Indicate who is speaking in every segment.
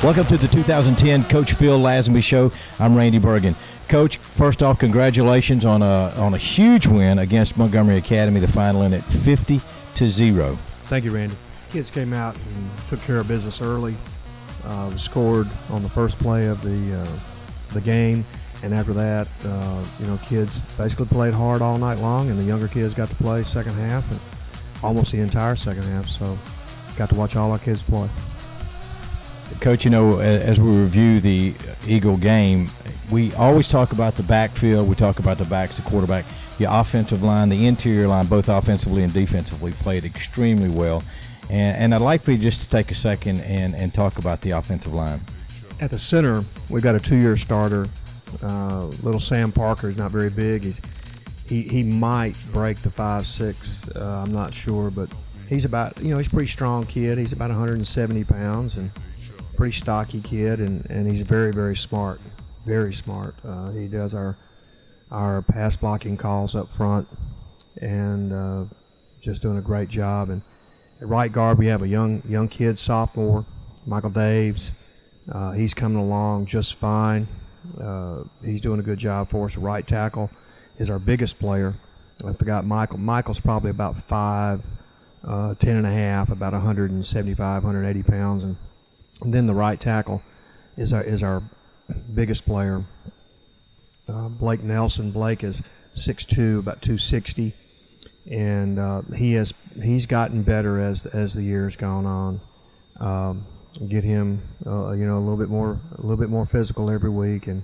Speaker 1: Welcome to the 2010 Coach Phil Lazenby Show. I'm Randy Bergen. Coach, first off, congratulations on a huge win against Montgomery Academy. The final in at 50-0.
Speaker 2: Thank you, Randy. Kids came out and took care of business early. Scored on the first play of the game, and after that, kids basically played hard all night long, and the younger kids got to play second half and almost the entire second half. So, got to watch all our kids play.
Speaker 1: Coach, as we review the Eagle game, we always talk about the backfield. We talk about the backs, the quarterback. Your offensive line, the interior line, both offensively and defensively, played extremely well. And I'd like for you just to take a second and talk about the offensive line.
Speaker 2: At the center, we've got a 2-year starter. Little Sam Parker is not very big. He might break the 5'6". I'm not sure, but he's he's a pretty strong kid. He's about 170 pounds and pretty stocky kid, and he's very, very smart. Very smart. He does our pass blocking calls up front, and just doing a great job. And at right guard, we have a young kid, sophomore, Michael Daves. He's coming along just fine. He's doing a good job for us. Right tackle is our biggest player. I forgot Michael. Michael's probably about 5'10 and a half, about 175, 180 pounds, and then the right tackle is our biggest player, Blake Nelson. Blake is 6'2", about 260, and he's gotten better as the year's gone on. Get him a little bit more physical every week, and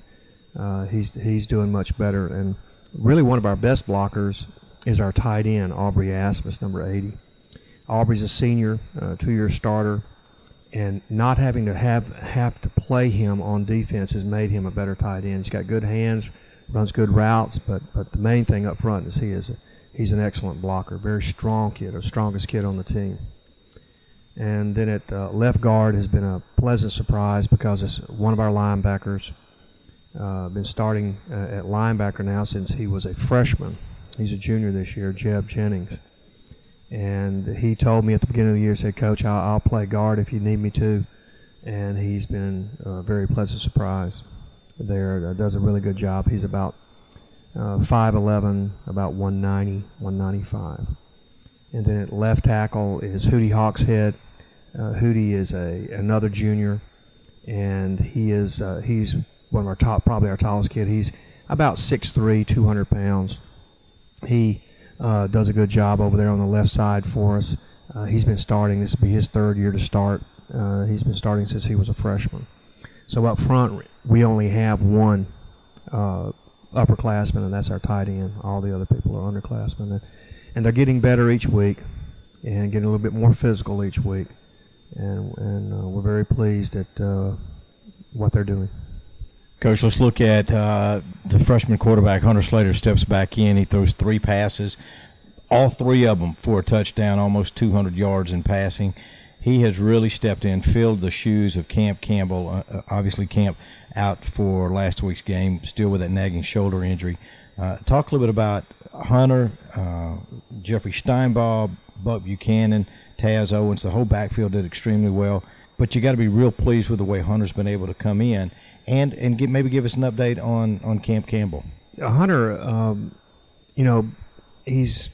Speaker 2: he's doing much better. And really, one of our best blockers is our tight end, Aubrey Asmus, number 80. Aubrey's a senior, 2-year starter. And not having to have to play him on defense has made him a better tight end. He's got good hands, runs good routes, but the main thing up front is he's an excellent blocker, very strong kid, the strongest kid on the team. And then at left guard has been a pleasant surprise because it's one of our linebackers. Been starting at linebacker now since he was a freshman. He's a junior this year, Jeb Jennings. And he told me at the beginning of the year, said, "Coach, I'll play guard if you need me to." And he's been a very pleasant surprise there. Does a really good job. He's about 5'11", about 190, 195. And then at left tackle is Hootie Hawkshead. Hootie is another junior, and he's one of our probably our tallest kid. He's about 6'3", 200 pounds. He does a good job over there on the left side for us. He's been starting. This will be his third year to start. He's been starting since he was a freshman. So up front, we only have one upperclassman, and that's our tight end. All the other people are underclassmen. And they're getting better each week and getting a little bit more physical each week. And we're very pleased at what they're doing.
Speaker 1: Coach, let's look at the freshman quarterback. Hunter Slater steps back in. He throws 3 passes, all 3 of them for a touchdown, almost 200 yards in passing. He has really stepped in, filled the shoes of Camp Campbell. Obviously, Camp out for last week's game, still with that nagging shoulder injury. Talk a little bit about Hunter, Jeffrey Steinbaugh, Buck Buchanan, Taz Owens. The whole backfield did extremely well. But you got to be real pleased with the way Hunter's been able to come in. And maybe give us an update on Camp Campbell.
Speaker 2: Hunter, he's a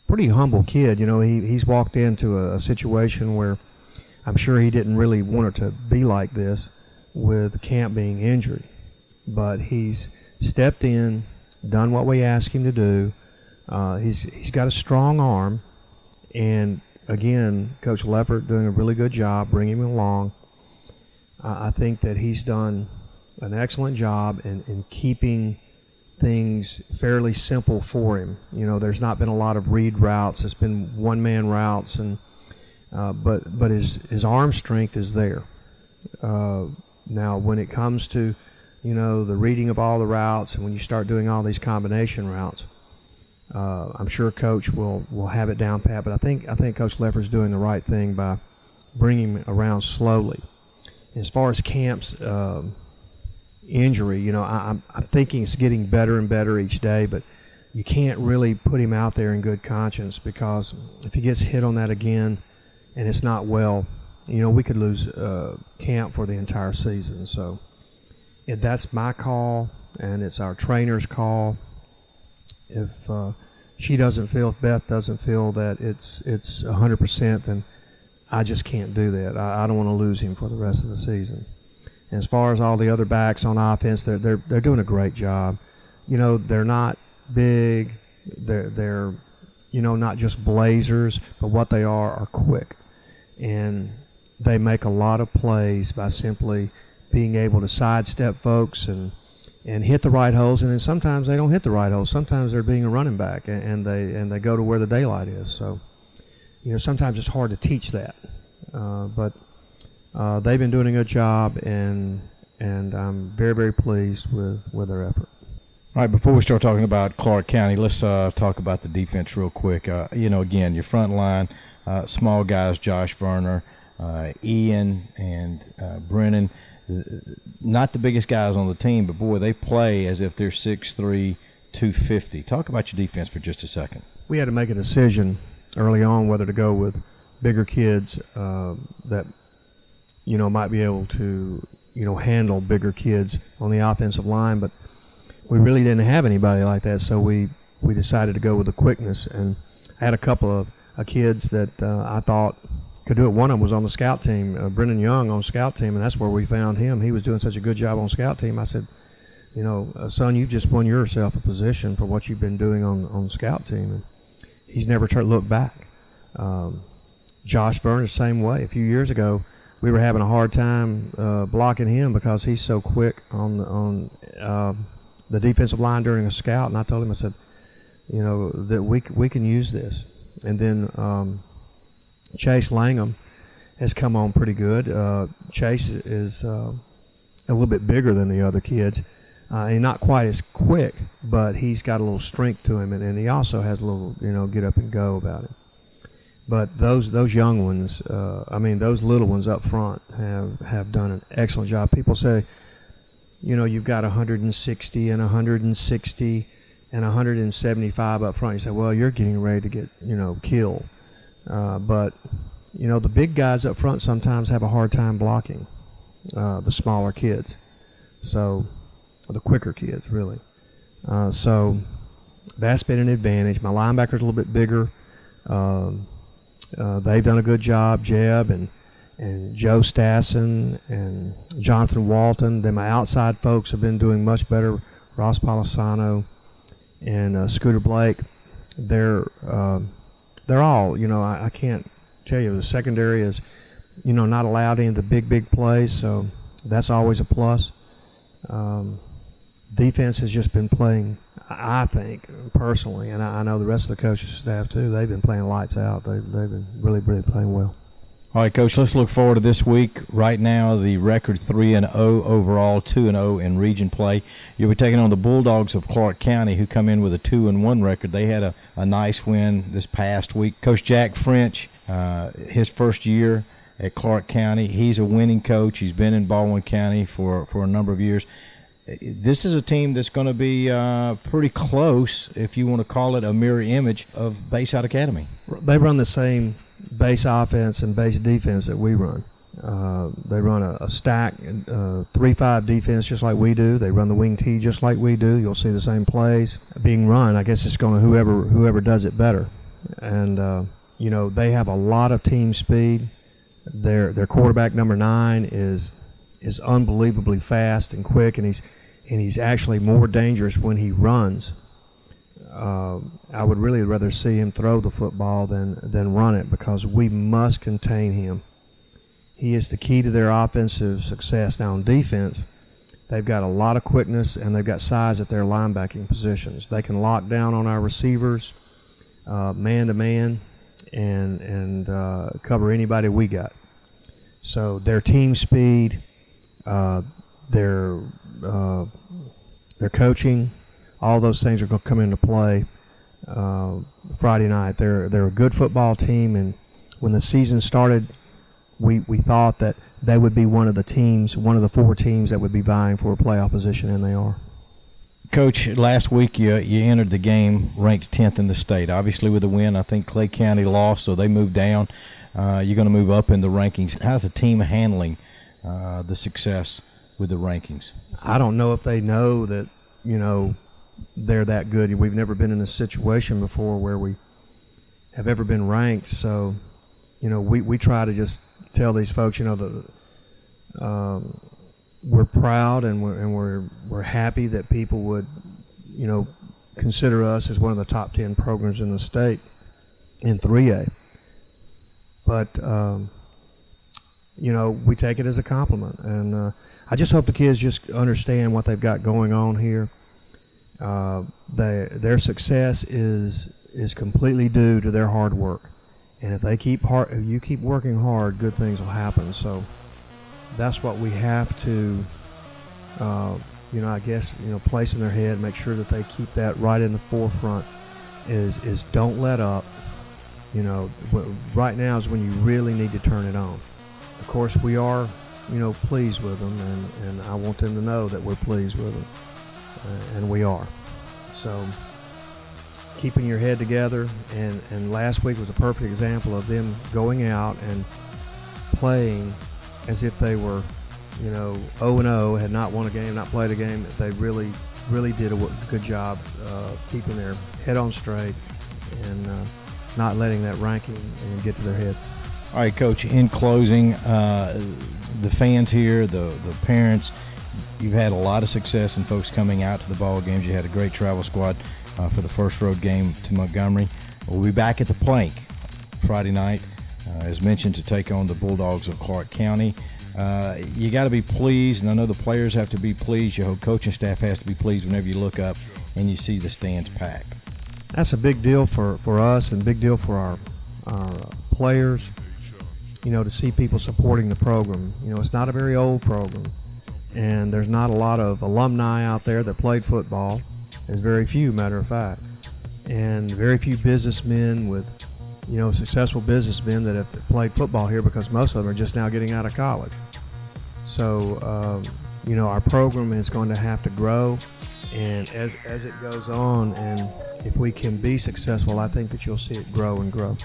Speaker 2: pretty humble kid. He's walked into a situation where I'm sure he didn't really want it to be like this with Camp being injured. But he's stepped in, done what we asked him to do. He's got a strong arm. And, again, Coach Leppert doing a really good job bringing him along. I think that he's done an excellent job in keeping things fairly simple for him. There's not been a lot of read routes. It's been one-man routes, and but his arm strength is there. Now, when it comes to the reading of all the routes, and when you start doing all these combination routes, I'm sure Coach will have it down pat. But I think Coach Leppert's doing the right thing by bringing him around slowly. As far as Camp's injury, I'm thinking it's getting better and better each day, but you can't really put him out there in good conscience, because if he gets hit on that again and it's not well, we could lose camp for the entire season. So that's my call, and it's our trainer's call. If she doesn't feel, if Beth doesn't feel that it's 100%, then I just can't do that. I don't want to lose him for the rest of the season. And as far as all the other backs on offense, they're doing a great job. They're not big. They're not just blazers, but what they are quick. And they make a lot of plays by simply being able to sidestep folks and hit the right holes. And then sometimes they don't hit the right holes. Sometimes they're being a running back, and they go to where the daylight is. So, sometimes it's hard to teach that. But they've been doing a good job, and I'm very, very pleased with their effort.
Speaker 1: All right, before we start talking about Clarke County, let's talk about the defense real quick. Again, your front line, small guys, Josh Verner, Ian, and Brennan, not the biggest guys on the team, but, boy, they play as if they're 6'3", 250. Talk about your defense for just a second.
Speaker 2: We had to make a decision early on whether to go with bigger kids that, might be able to, handle bigger kids on the offensive line, but we really didn't have anybody like that, so we decided to go with the quickness. And I had a couple of kids that I thought could do it. One of them was on the scout team, Brennan Young on the scout team, and that's where we found him. He was doing such a good job on the scout team. I said, son, you've just won yourself a position for what you've been doing on the scout team. And he's never looked back. Josh Verner, the same way. A few years ago, we were having a hard time blocking him because he's so quick on the defensive line during a scout. And I told him, I said, that we can use this. And then Chase Langham has come on pretty good. Chase is a little bit bigger than the other kids. And not quite as quick, but he's got a little strength to him, and he also has a little, get up and go about him. But those young ones, those little ones up front have done an excellent job. People say, you've got 160 and 160 and 175 up front. You say, well, you're getting ready to get, killed. But, the big guys up front sometimes have a hard time blocking the smaller kids. So, the quicker kids, really. So that's been an advantage. My linebacker's a little bit bigger. They've done a good job, Jeb and Joe Stassen and Jonathan Walton. Then my outside folks have been doing much better. Ross Polisano and Scooter Blake. They're all, I can't tell you. The secondary is, not allowed any of the big plays, so that's always a plus. Defense has just been playing, I think, personally, and I know the rest of the coaching staff too, they've been playing lights out. They've been really, really playing well.
Speaker 1: All right, Coach, let's look forward to this week. Right now, the record 3-0 overall, 2-0 in region play. You'll be taking on the Bulldogs of Clarke County, who come in with a 2-1 record. They had a nice win this past week. Coach Jack French, his first year at Clarke County, he's a winning coach. He's been in Baldwin County for a number of years. This is a team that's going to be pretty close, if you want to call it a mirror image, of Bayside Academy.
Speaker 2: They run the same base offense and base defense that we run. They run a stack 3-5 defense just like we do. They run the wing T just like we do. You'll see the same plays being run. I guess it's going to whoever does it better. And they have a lot of team speed. Their quarterback number 9 is unbelievably fast and quick, and he's actually more dangerous when he runs. I would really rather see him throw the football than run it, because we must contain him. He is the key to their offensive success. Now on defense, they've got a lot of quickness and they've got size at their linebacking positions. They can lock down on our receivers, man to man, and cover anybody we got. So their team speed, their coaching, all those things are going to come into play Friday night. They're a good football team, and when the season started, we thought that they would be one of the 4 teams that would be vying for a playoff position, and they are.
Speaker 1: Coach, last week you entered the game ranked 10th in the state. Obviously with the win, I think Clarke County lost, so they moved down. you're going to move up in the rankings. How's the team handling the success with the rankings?
Speaker 2: I don't know if they know that, they're that good. We've never been in a situation before where we have ever been ranked. So, we try to just tell these folks, we're proud and we're happy that people would, consider us as one of the top 10 programs in the state in 3A. But, we take it as a compliment. And I just hope the kids just understand what they've got going on here. Their success is completely due to their hard work. And if if you keep working hard, good things will happen. So that's what we have to, place in their head, make sure that they keep that right in the forefront is don't let up. Right now is when you really need to turn it on. Of course, we are, pleased with them, and I want them to know that we're pleased with them, and we are. So keeping your head together, and last week was a perfect example of them going out and playing as if they were, 0-0, had not won a game, not played a game. They really, really did a good job keeping their head on straight and not letting that ranking get to their head.
Speaker 1: All right, Coach, in closing, the fans here, the parents, you've had a lot of success in folks coming out to the ball games. You had a great travel squad for the first road game to Montgomery. We'll be back at the Plank Friday night, as mentioned, to take on the Bulldogs of Clarke County. You got to be pleased, and I know the players have to be pleased. Your whole coaching staff has to be pleased whenever you look up and you see the stands packed.
Speaker 2: That's a big deal for us, and big deal for our players, to see people supporting the program. It's not a very old program, and there's not a lot of alumni out there that played football. There's very few, matter of fact, and very few businessmen with, successful businessmen that have played football here, because most of them are just now getting out of college. So, our program is going to have to grow, and as it goes on, and if we can be successful, I think that you'll see it grow and grow.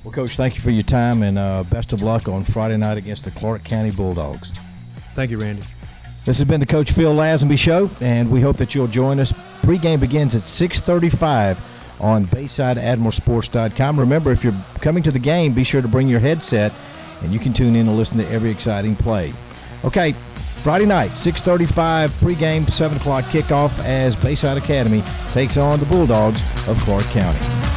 Speaker 1: Well, Coach, thank you for your time, and best of luck on Friday night against the Clarke County Bulldogs.
Speaker 2: Thank you, Randy.
Speaker 1: This has been the Coach Phil Lazenby Show, and we hope that you'll join us. Pre-game begins at 6:35 on BaysideAdmiralSports.com. Remember, if you're coming to the game, be sure to bring your headset, and you can tune in and listen to every exciting play. Okay, Friday night, 6:35 pre-game, 7 o'clock kickoff as Bayside Academy takes on the Bulldogs of Clarke County.